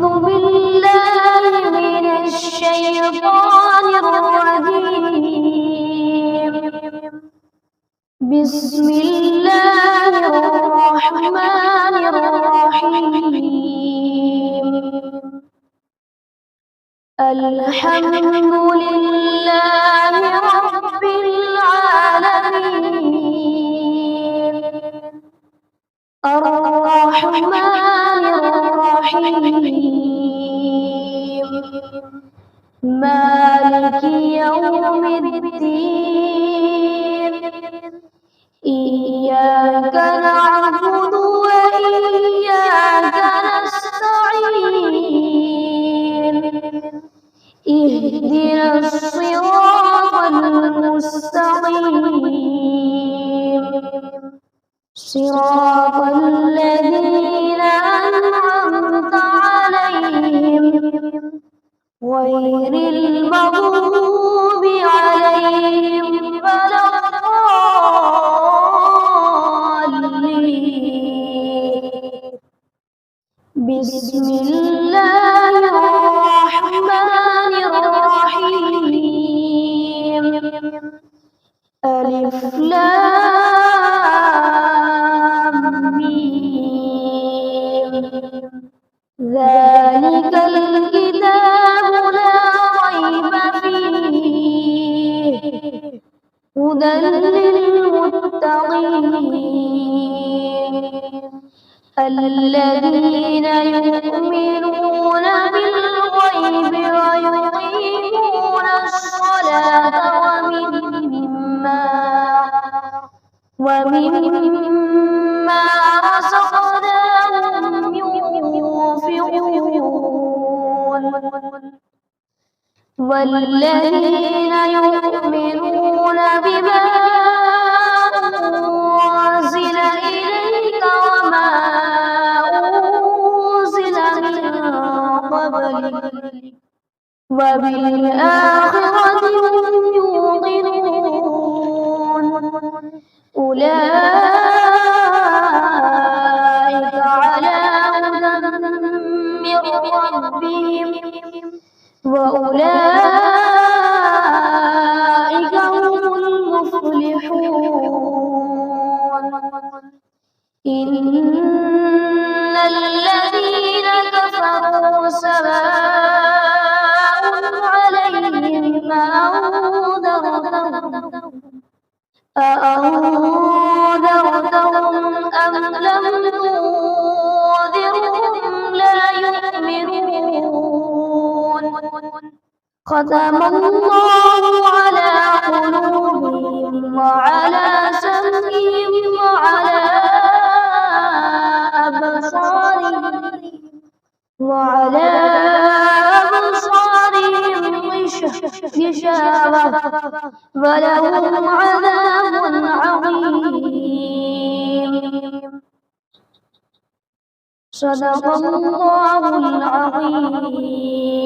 بالله من الشيطان الرجيم. بسم الله الرحمن الرحيم. الحمد لله رب العالمين. الرحمن الرحيم. مالك يوم الدين. إياك نعبد وإياك نستعين. اهدنا الصراط المستقيم. صراط الذين أنعمت عليهم غير المغضوب عليهم ولا الضالين. بسم الله الرحمن الرحيم. ألف لام ميم. ذلك الكتاب لا ريب فيه هدى للمتقين الذين يؤمنون بالغيب ويقيمون الصلاة ومما رزقناهم ينفقون والذين يؤمنون بما أنزل إليك وما أنزل من قبلك وبالآخرة هم يوقنون أولئك على هدى من ربهم وأولئك هم المفلحون. إن الذين كفروا سواء عليهم أأنذرتهم أم لم تنذرهم لا يؤمنون. ختم الله على قلوبهم وعلى سمعهم وعلى أبصارهم غشاوة ولهم عذاب عظيم. صدق الله العظيم.